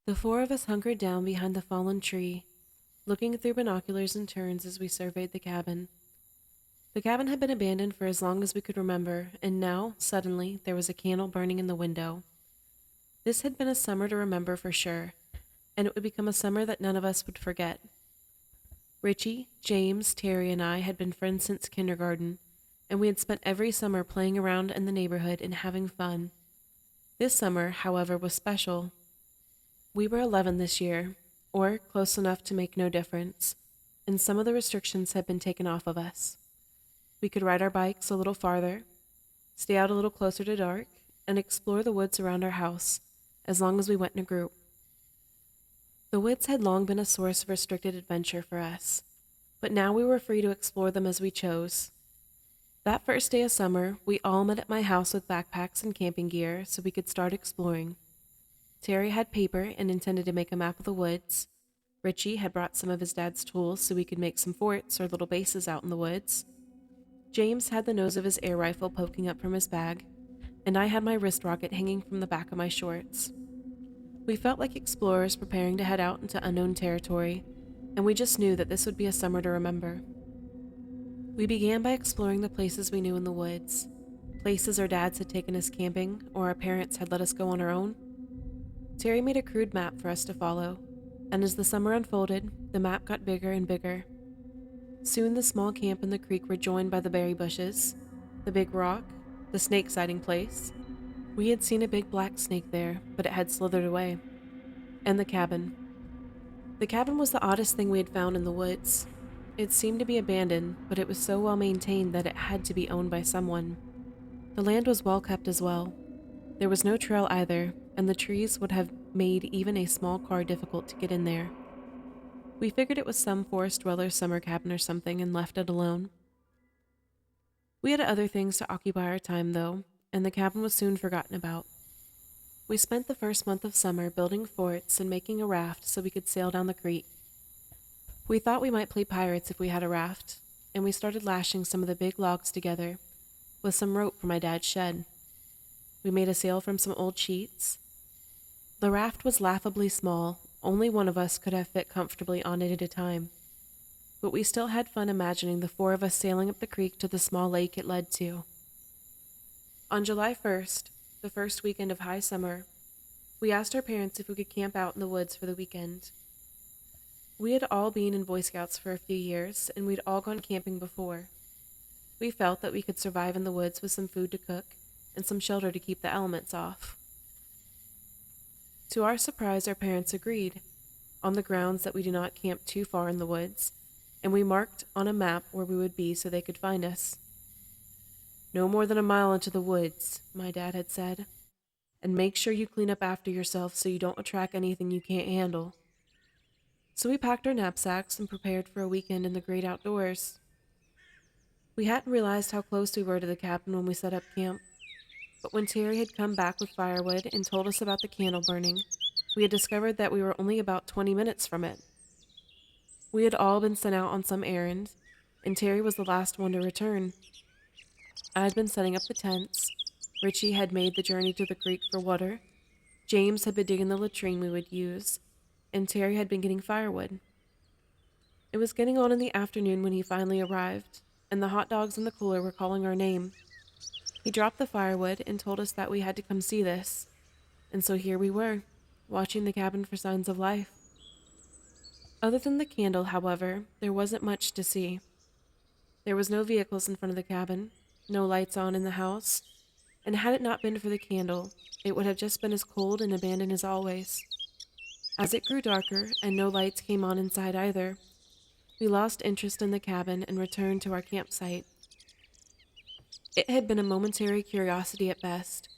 The four of us hunkered down behind the fallen tree, looking through binoculars in turns as we surveyed the cabin. The cabin had been abandoned for as long as we could remember, and now, suddenly, there was a candle burning in the window. This had been a summer to remember for sure, and it would become a summer that none of us would forget. Richie, James, Terry, and I had been friends since kindergarten, and we had spent every summer playing around in the neighborhood and having fun. This summer, however, was special. We were 11 this year, or close enough to make no difference, and some of the restrictions had been taken off of us. We could ride our bikes a little farther, stay out a little closer to dark, and explore the woods around our house, as long as we went in a group. The woods had long been a source of restricted adventure for us, but now we were free to explore them as we chose. That first day of summer, we all met at my house with backpacks and camping gear so we could start exploring. Terry had paper and intended to make a map of the woods. Richie had brought some of his dad's tools so we could make some forts or little bases out in the woods. James had the nose of his air rifle poking up from his bag, and I had my wrist rocket hanging from the back of my shorts. We felt like explorers preparing to head out into unknown territory, and we just knew that this would be a summer to remember. We began by exploring the places we knew in the woods, places our dads had taken us camping or our parents had let us go on our own. Terry made a crude map for us to follow, and as the summer unfolded, the map got bigger and bigger. Soon the small camp and the creek were joined by the berry bushes, the big rock, the snake sighting place. We had seen a big black snake there, but it had slithered away. And the cabin. The cabin was the oddest thing we had found in the woods. It seemed to be abandoned, but it was so well maintained that it had to be owned by someone. The land was well kept as well. There was no trail either, and the trees would have made even a small car difficult to get in there. We figured it was some forest dweller's summer cabin or something and left it alone. We had other things to occupy our time, though, and the cabin was soon forgotten about. We spent the first month of summer building forts and making a raft so we could sail down the creek. We thought we might play pirates if we had a raft, and we started lashing some of the big logs together with some rope from my dad's shed. We made a sail from some old sheets. The raft was laughably small, only one of us could have fit comfortably on it at a time. But we still had fun imagining the four of us sailing up the creek to the small lake it led to. On July 1st, the first weekend of high summer, we asked our parents if we could camp out in the woods for the weekend. We had all been in Boy Scouts for a few years, and we'd all gone camping before. We felt that we could survive in the woods with some food to cook and some shelter to keep the elements off. To our surprise, our parents agreed, on the grounds that we do not camp too far in the woods, and we marked on a map where we would be so they could find us. "No more than a mile into the woods," my dad had said, "and make sure you clean up after yourself so you don't attract anything you can't handle." So we packed our knapsacks and prepared for a weekend in the great outdoors. We hadn't realized how close we were to the cabin when we set up camp, but when Terry had come back with firewood and told us about the candle burning, we had discovered that we were only about 20 minutes from it. We had all been sent out on some errand, and Terry was the last one to return. I had been setting up the tents, Richie had made the journey to the creek for water, James had been digging the latrine we would use, and Terry had been getting firewood. It was getting on in the afternoon when he finally arrived, and the hot dogs in the cooler were calling our name. He dropped the firewood and told us that we had to come see this, and so here we were, watching the cabin for signs of life. Other than the candle, however, there wasn't much to see. There was no vehicles in front of the cabin, no lights on in the house, and had it not been for the candle, it would have just been as cold and abandoned as always. As it grew darker and no lights came on inside either, we lost interest in the cabin and returned to our campsite. It had been a momentary curiosity at best,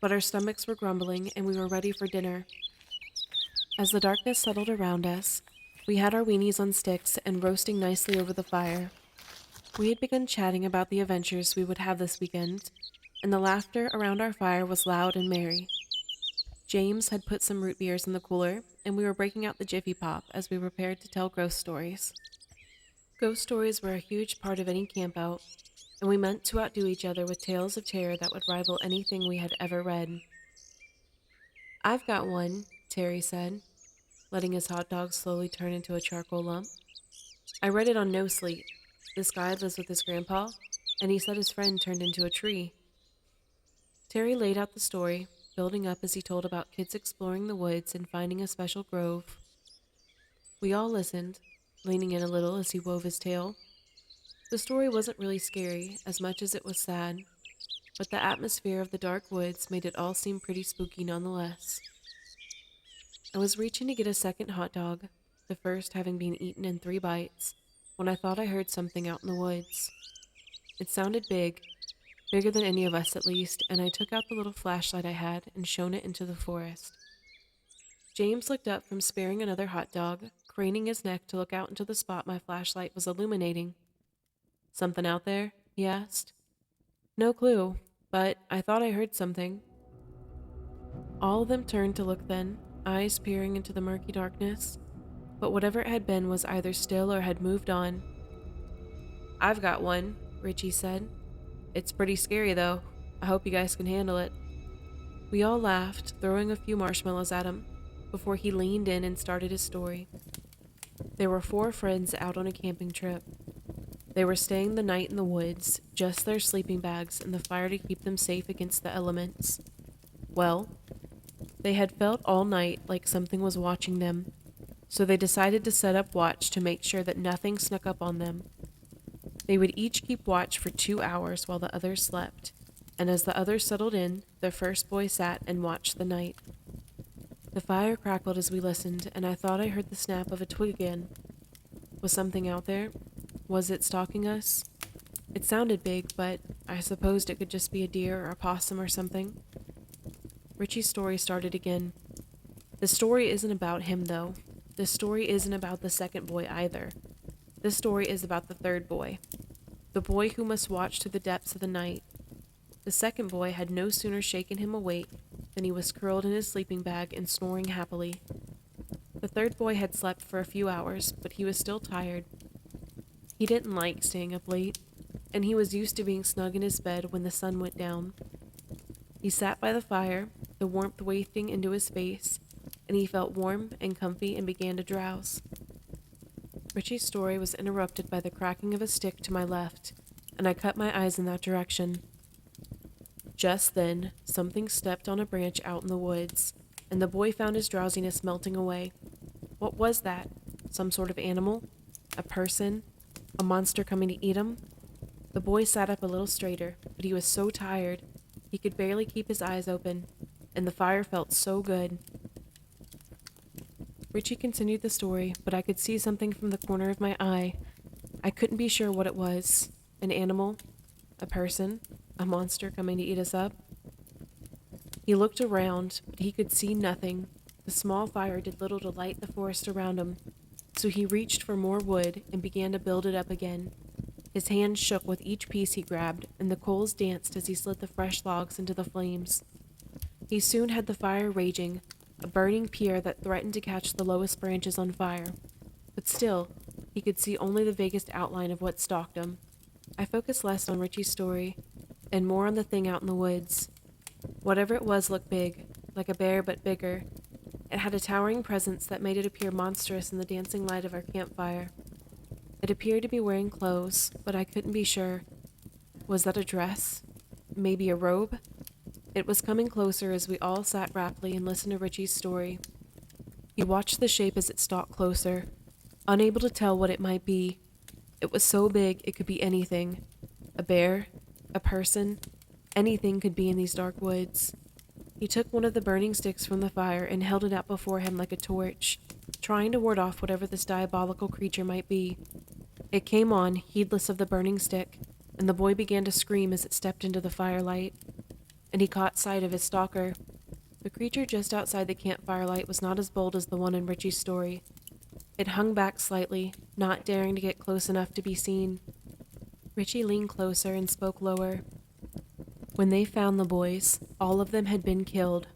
but our stomachs were grumbling and we were ready for dinner. As the darkness settled around us, we had our weenies on sticks and roasting nicely over the fire. We had begun chatting about the adventures we would have this weekend, and the laughter around our fire was loud and merry. James had put some root beers in the cooler, and we were breaking out the Jiffy Pop as we prepared to tell ghost stories. Ghost stories were a huge part of any campout, and we meant to outdo each other with tales of terror that would rival anything we had ever read. "I've got one," Terry said, letting his hot dog slowly turn into a charcoal lump. I read it on No Sleep. This guy lives with his grandpa, and he said his friend turned into a tree. Terry laid out the story, building up as he told about kids exploring the woods and finding a special grove. We all listened, leaning in a little as he wove his tale. The story wasn't really scary as much as it was sad, but the atmosphere of the dark woods made it all seem pretty spooky nonetheless. I was reaching to get a second hot dog, the first having been eaten in 3 bites, when I thought I heard something out in the woods. It sounded big, bigger than any of us at least, and I took out the little flashlight I had and shone it into the forest. James looked up from sparing another hot dog, craning his neck to look out into the spot my flashlight was illuminating. "Something out there?" he asked. "No clue, but I thought I heard something." All of them turned to look then, eyes peering into the murky darkness, but whatever it had been was either still or had moved on. "I've got one," Richie said. "It's pretty scary though. I hope you guys can handle it." We all laughed, throwing a few marshmallows at him, before he leaned in and started his story. There were 4 friends out on a camping trip. They were staying the night in the woods, just their sleeping bags and the fire to keep them safe against the elements. Well, they had felt all night like something was watching them, so they decided to set up watch to make sure that nothing snuck up on them. They would each keep watch for 2 hours while the others slept, and as the others settled in, the first boy sat and watched the night. The fire crackled as we listened, and I thought I heard the snap of a twig again. Was something out there? Was it stalking us? It sounded big, but I supposed it could just be a deer or a possum or something. Richie's story started again. The story isn't about him, though. The story isn't about the second boy either. This story is about the third boy. The boy who must watch through the depths of the night. The second boy had no sooner shaken him awake than he was curled in his sleeping bag and snoring happily. The third boy had slept for a few hours, but he was still tired. He didn't like staying up late, and he was used to being snug in his bed when the sun went down. He sat by the fire, the warmth wafting into his face, and he felt warm and comfy and began to drowse. Richie's story was interrupted by the cracking of a stick to my left, and I cut my eyes in that direction. Just then, something stepped on a branch out in the woods, and the boy found his drowsiness melting away. What was that? Some sort of animal? A person? A monster coming to eat him? The boy sat up a little straighter, but he was so tired, he could barely keep his eyes open, and the fire felt so good. Richie continued the story, but I could see something from the corner of my eye. I couldn't be sure what it was. An animal? A person? A monster coming to eat us up? He looked around, but he could see nothing. The small fire did little to light the forest around him, so he reached for more wood and began to build it up again. His hands shook with each piece he grabbed, and the coals danced as he slid the fresh logs into the flames. He soon had the fire raging, a burning pier that threatened to catch the lowest branches on fire. But still, he could see only the vaguest outline of what stalked him. I focused less on Richie's story, and more on the thing out in the woods. Whatever it was looked big, like a bear but bigger. It had a towering presence that made it appear monstrous in the dancing light of our campfire. It appeared to be wearing clothes, but I couldn't be sure. Was that a dress? Maybe a robe? It was coming closer as we all sat raptly and listened to Richie's story. He watched the shape as it stalked closer, unable to tell what it might be. It was so big it could be anything. A bear? A person? Anything could be in these dark woods. He took one of the burning sticks from the fire and held it out before him like a torch, trying to ward off whatever this diabolical creature might be. It came on, heedless of the burning stick, and the boy began to scream as it stepped into the firelight. And he caught sight of his stalker. The creature just outside the campfire light was not as bold as the one in Richie's story. It hung back slightly, not daring to get close enough to be seen. Richie leaned closer and spoke lower. When they found the boys, all of them had been killed.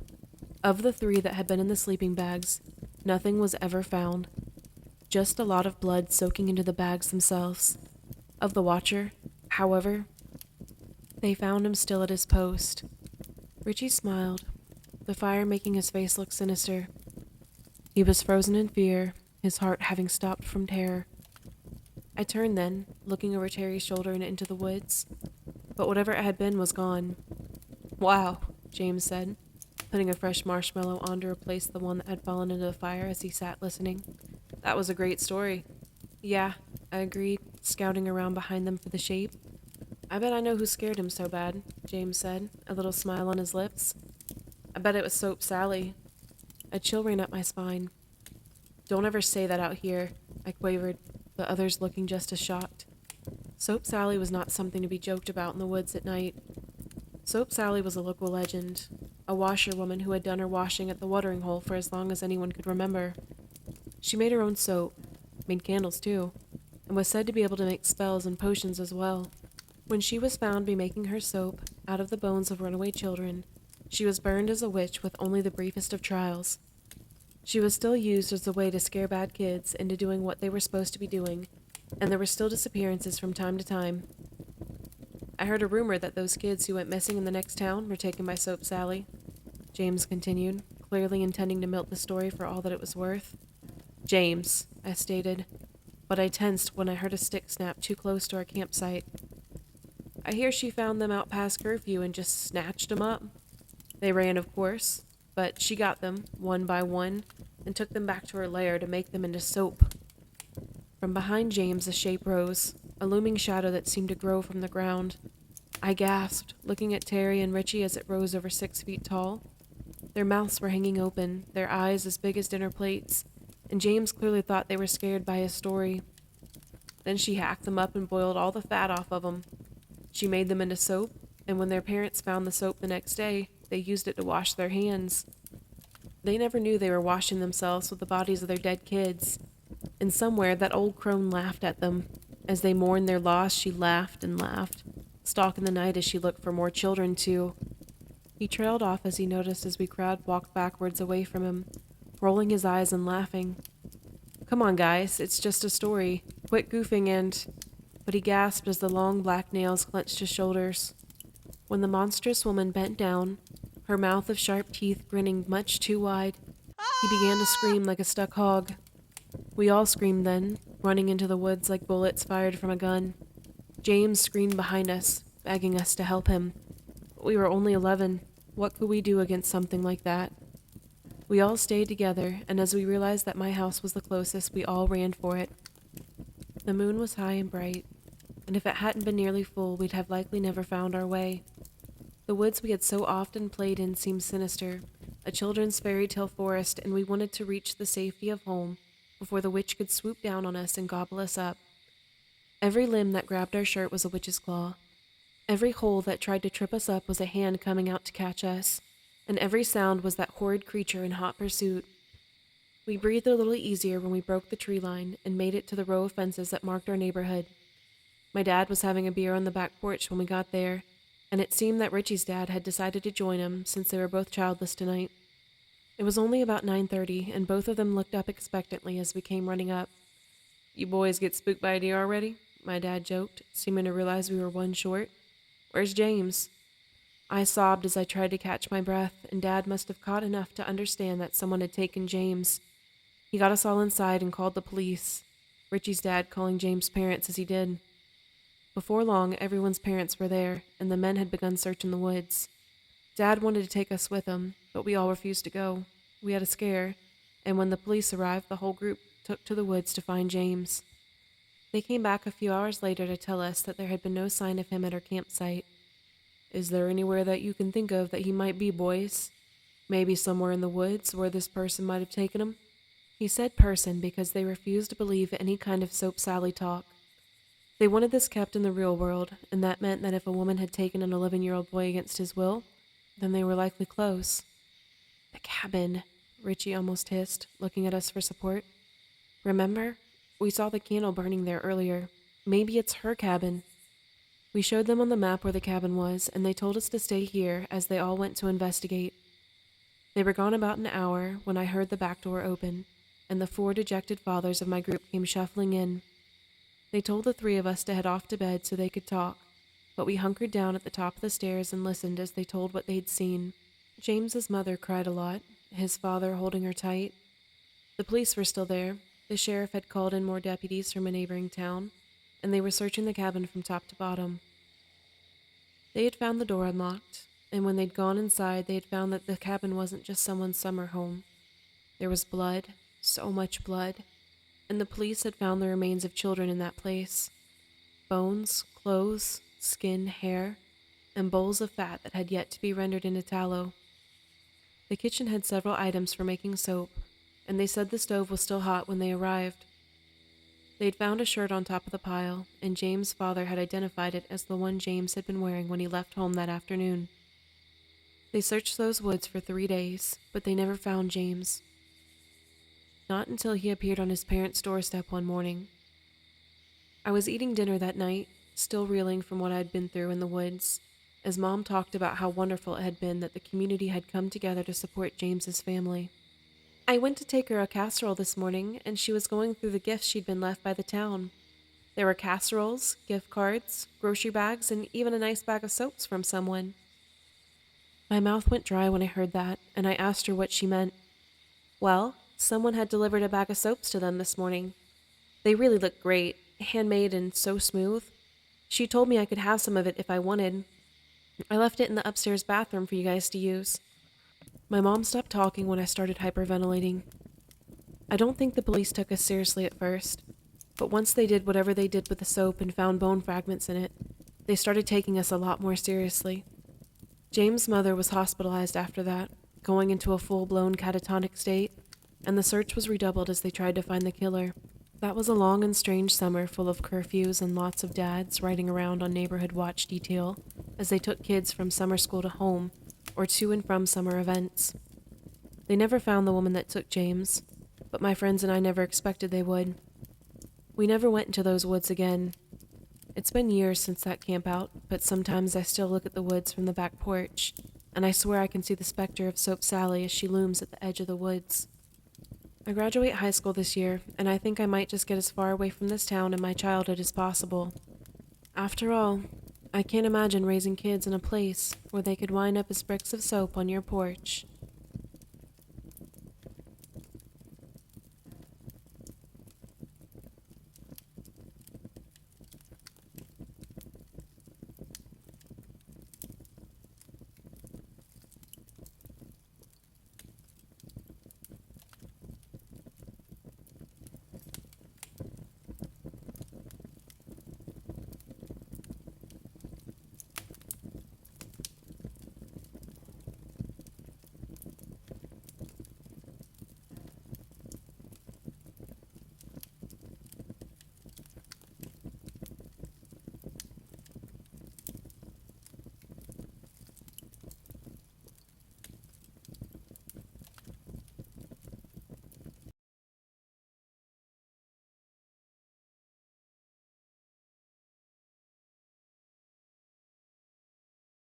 Of the 3 that had been in the sleeping bags, nothing was ever found. Just a lot of blood soaking into the bags themselves. Of the watcher, however, they found him still at his post. Richie smiled, the fire making his face look sinister. He was frozen in fear, his heart having stopped from terror. I turned then, looking over Terry's shoulder and into the woods, but whatever it had been was gone. Wow, James said, putting a fresh marshmallow on to replace the one that had fallen into the fire as he sat listening. That was a great story. Yeah, I agreed, scouting around behind them for the shape. I bet I know who scared him so bad, James said, a little smile on his lips. I bet it was Soap Sally. A chill ran up my spine. Don't ever say that out here, I quavered, the others looking just as shocked. Soap Sally was not something to be joked about in the woods at night. Soap Sally was a local legend, a washerwoman who had done her washing at the watering hole for as long as anyone could remember. She made her own soap, made candles too, and was said to be able to make spells and potions as well. When she was found be making her soap out of the bones of runaway children, she was burned as a witch with only the briefest of trials. She was still used as a way to scare bad kids into doing what they were supposed to be doing, and there were still disappearances from time to time. I heard a rumor that those kids who went missing in the next town were taken by Soap Sally, James continued, clearly intending to milk the story for all that it was worth. James, I stated, but I tensed when I heard a stick snap too close to our campsite. I hear she found them out past curfew and just snatched them up. They ran, of course, but she got them, one by one, and took them back to her lair to make them into soap. From behind James a shape rose, a looming shadow that seemed to grow from the ground. I gasped, looking at Terry and Richie as it rose over 6 feet tall. Their mouths were hanging open, their eyes as big as dinner plates, and James clearly thought they were scared by his story. Then she hacked them up and boiled all the fat off of them. She made them into soap, and when their parents found the soap the next day, they used it to wash their hands. They never knew they were washing themselves with the bodies of their dead kids. And somewhere that old crone laughed at them. As they mourned their loss, she laughed and laughed, stalking the night as she looked for more children, too. He trailed off as he noticed as we crowd walked backwards away from him, rolling his eyes and laughing. Come on, guys, it's just a story. Quit goofing and... But he gasped as the long black nails clenched his shoulders. When the monstrous woman bent down, her mouth of sharp teeth grinning much too wide, he began to scream like a stuck hog. We all screamed then, running into the woods like bullets fired from a gun. James screamed behind us, begging us to help him. But we were only 11. What could we do against something like that? We all stayed together, and as we realized that my house was the closest, we all ran for it. The moon was high and bright, and if it hadn't been nearly full, we'd have likely never found our way. The woods we had so often played in seemed sinister, a children's fairy tale forest, and we wanted to reach the safety of home before the witch could swoop down on us and gobble us up. Every limb that grabbed our shirt was a witch's claw. Every hole that tried to trip us up was a hand coming out to catch us, and every sound was that horrid creature in hot pursuit. We breathed a little easier when we broke the tree line and made it to the row of fences that marked our neighborhood. My dad was having a beer on the back porch when we got there, and it seemed that Richie's dad had decided to join him since they were both childless tonight. It was only about 9:30, and both of them looked up expectantly as we came running up. You boys get spooked by a deer already? My dad joked, seeming to realize we were one short. Where's James? I sobbed as I tried to catch my breath, and Dad must have caught enough to understand that someone had taken James. He got us all inside and called the police, Richie's dad calling James' parents as he did. Before long, everyone's parents were there, and the men had begun searching the woods. Dad wanted to take us with him, but we all refused to go. We had a scare, and when the police arrived, the whole group took to the woods to find James. They came back a few hours later to tell us that there had been no sign of him at our campsite. Is there anywhere that you can think of that he might be, boys? Maybe somewhere in the woods where this person might have taken him? He said person because they refused to believe any kind of Soap Sally talk. They wanted this kept in the real world, and that meant that if a woman had taken an 11-year-old boy against his will, then they were likely close. The cabin, Richie almost hissed, looking at us for support. Remember? We saw the candle burning there earlier. Maybe it's her cabin. We showed them on the map where the cabin was, and they told us to stay here as they all went to investigate. They were gone about an hour when I heard the back door open, and the 4 dejected fathers of my group came shuffling in. They told the 3 of us to head off to bed so they could talk, but we hunkered down at the top of the stairs and listened as they told what they'd seen. James's mother cried a lot, his father holding her tight. The police were still there. The sheriff had called in more deputies from a neighboring town, and they were searching the cabin from top to bottom. They had found the door unlocked, and when they'd gone inside, they had found that the cabin wasn't just someone's summer home. There was blood, so much blood, and the police had found the remains of children in that place. Bones, clothes, skin, hair, and bowls of fat that had yet to be rendered into tallow. The kitchen had several items for making soap, and they said the stove was still hot when they arrived. They'd found a shirt on top of the pile, and James' father had identified it as the one James had been wearing when he left home that afternoon. They searched those woods for 3 days, but they never found James. Not until he appeared on his parents' doorstep one morning. I was eating dinner that night, still reeling from what I'd been through in the woods, as Mom talked about how wonderful it had been that the community had come together to support James's family. I went to take her a casserole this morning, and she was going through the gifts she'd been left by the town. There were casseroles, gift cards, grocery bags, and even a nice bag of soaps from someone. My mouth went dry when I heard that, and I asked her what she meant. Well, someone had delivered a bag of soaps to them this morning. They really looked great, handmade and so smooth. She told me I could have some of it if I wanted. I left it in the upstairs bathroom for you guys to use. My mom stopped talking when I started hyperventilating. I don't think the police took us seriously at first, but once they did whatever they did with the soap and found bone fragments in it, they started taking us a lot more seriously. James' mother was hospitalized after that, going into a full-blown catatonic state, and the search was redoubled as they tried to find the killer. That was a long and strange summer full of curfews and lots of dads riding around on neighborhood watch detail as they took kids from summer school to home or to and from summer events. They never found the woman that took James, but my friends and I never expected they would. We never went into those woods again. It's been years since that campout, but sometimes I still look at the woods from the back porch, and I swear I can see the specter of Soap Sally as she looms at the edge of the woods. I graduate high school this year, and I think I might just get as far away from this town and my childhood as possible. After all, I can't imagine raising kids in a place where they could wind up as bricks of soap on your porch.